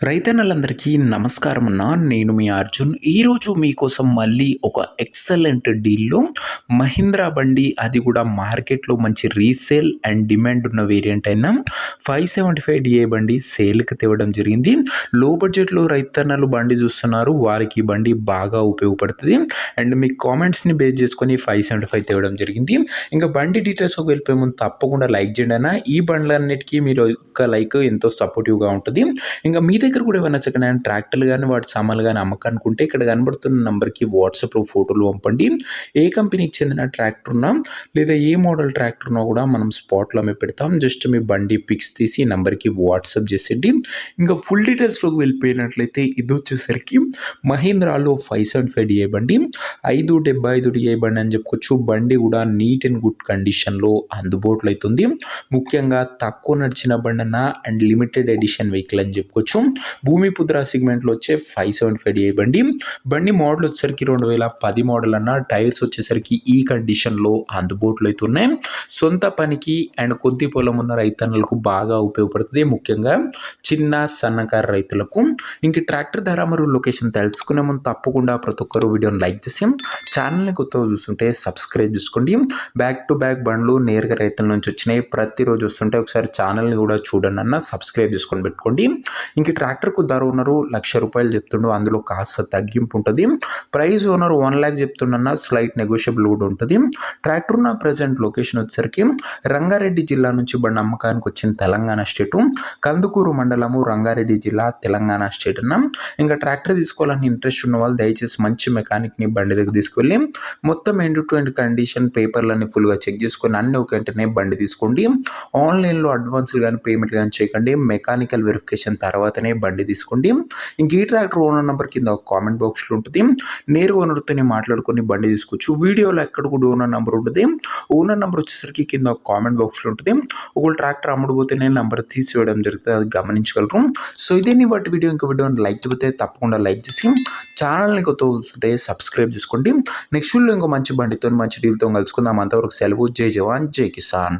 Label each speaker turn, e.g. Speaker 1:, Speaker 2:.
Speaker 1: రైతన్నలందరికీ నమస్కారం అన్న. నేను మీ అర్జున్. ఈరోజు మీకోసం మళ్ళీ ఒక ఎక్సలెంట్ డీల్‌లో మహీంద్రా బండి, అది కూడా మార్కెట్‌లో మంచి రీసేల్ అండ్ డిమాండ్ ఉన్న వేరియంట్ అయిన 575 DI బండి సేల్‌కి తేవడం జరిగింది. లో బడ్జెట్‌లో రైతన్నలు బండి చూస్తున్నారు. వారికి ఈ బండి బాగా ఉపయోగపడుతుంది. అండ్ మీ కామెంట్స్‌ని బేస్ చేసుకొని 575 తేవడం జరిగింది. ఇంకా బండి డీటెయిల్స్‌లోకి వెళ్ళిపోయే ముందు తప్పకుండా లైక్ చేయండి అన్న. ఈ బండ్లన్నిటికీ మీరు ఒక్క లైక్ ఎంతో సపోర్టివ్‌గా ఉంటుంది. ఇంకా మీ దగ్గర కూడా ఏమైనా సెకండ్ హ్యాండ్ ట్రాక్టర్లు కానీ వాటి సామాన్లు కానీ అమ్మకానుకుంటే ఇక్కడ కనబడుతున్న నంబర్కి వాట్సాప్లో ఫోటోలు పంపండి. ఏ కంపెనీకి చెందిన ట్రాక్టర్ ఉన్నా లేదా ఏ మోడల్ ట్రాక్టర్ ఉన్నా కూడా మనం స్పాట్లో పెడతాం. జస్ట్ మీ బండి పిక్స్ తీసి ఈ నంబర్కి వాట్సాప్ చేసేయండి. ఇంకా ఫుల్ డీటెయిల్స్లోకి వెళ్ళిపోయినట్లయితే ఇది వచ్చేసరికి మహీంద్రాలో 575 DI బండి, 575 DI బండి అని చెప్పుకోవచ్చు. బండి కూడా నీట్ అండ్ గుడ్ కండిషన్లో అందుబాటులో అవుతుంది. ముఖ్యంగా తక్కువ నడిచిన బండి అన్న అండ్ లిమిటెడ్ ఎడిషన్ వెహికల్ అని చెప్పుకోవచ్చు. భూమిపుత్ర సెగ్మెంట్లో వచ్చే 575 DI బండి మోడల్ వచ్చేసరికి 2010 మోడల్ అన్న. టైర్స్ వచ్చేసరికి ఈ కండిషన్లో అందుబాటులో అయితే ఉన్నాయి. సొంత పనికి అండ్ కొద్ది పొలం ఉన్న రైతన్నలకు బాగా ఉపయోగపడుతుంది. ముఖ్యంగా చిన్న సన్నకారు రైతులకు. ఇంక ట్రాక్టర్ ధర మరియు లొకేషన్ తెలుసుకునే ముందు తప్పకుండా ప్రతి ఒక్కరు వీడియోని లైక్ చేసి ఛానల్ని కొత్తగా చూస్తుంటే సబ్స్క్రైబ్ చేసుకోండి. బ్యాక్ టు బ్యాక్ బండ్లు నేరుగా రైతుల నుంచి వచ్చినాయి. ప్రతిరోజు వస్తుంటే ఒకసారి ఛానల్ని కూడా చూడండి అన్న. సబ్స్క్రైబ్ చేసుకొని పెట్టుకోండి. ఇంక ట్రాక్టర్కు ధర ఓనరు ₹1,00,000 చెప్తుండు. అందులో కాస్త తగ్గింపు ఉంటుంది. ప్రైస్ ఓనర్ 1,00,000 చెప్తున్నా స్లైట్ నెగోషియబుల్ కూడా ఉంటుంది. ట్రాక్టర్ ఉన్న ప్రజెంట్ లొకేషన్ వచ్చేసరికి రంగారెడ్డి జిల్లా నుంచి బండి అమ్మకానికి వచ్చిన తెలంగాణ స్టేటు, కందుకూరు మండలము, రంగారెడ్డి జిల్లా, తెలంగాణ స్టేట్ అన్న. ఇంకా ట్రాక్టర్ తీసుకోవాలని ఇంట్రెస్ట్ ఉన్న వాళ్ళు దయచేసి మంచి మెకానిక్ని బండి దగ్గర తీసుకెళ్ళి మొత్తం ఎండ్ టు ఎండ్ కండిషన్ పేపర్లన్నీ ఫుల్గా చెక్ చేసుకొని అన్ని ఒక వెంటనే బండి తీసుకోండి. ఆన్లైన్లో అడ్వాన్స్ కానీ పేమెంట్ కానీ చేయకండి. మెకానికల్ వెరిఫికేషన్ తర్వాతనే బండి తీసుకోండి. ఇంక ఈ ట్రాక్టర్ ఓనర్ నెంబర్ కింద ఒక కామెంట్ బాక్స్లో ఉంటుంది. నేరుగా ఓనర్తోనే మాట్లాడుకొని బండి తీసుకోవచ్చు. వీడియోలో ఎక్కడ కూడా ఓనర్ నెంబర్ ఉంటుంది. ఓనర్ నెంబర్ వచ్చేసరికి కింద ఒక కామెంట్ బాక్స్లో ఉంటుంది. ఒకవేళ ట్రాక్టర్ అమ్ముడుపోతే నేను నెంబర్ తీసివేయడం జరుగుతుంది. అది గమనించగలరు. సో ఇదే వాటి వీడియో. ఇంకా వీడియోని లైక్ చెబితే తప్పకుండా లైక్ చేసి ఛానల్ని కొత్త చూస్తుంటే సబ్స్క్రైబ్ చేసుకోండి. నెక్స్ట్ వీడియో ఇంకో మంచి బండితో మంచి డీల్తో కలుసుకుందాం. అంతవరకు సెలవు. జై జవాన్ జై కిసాన్.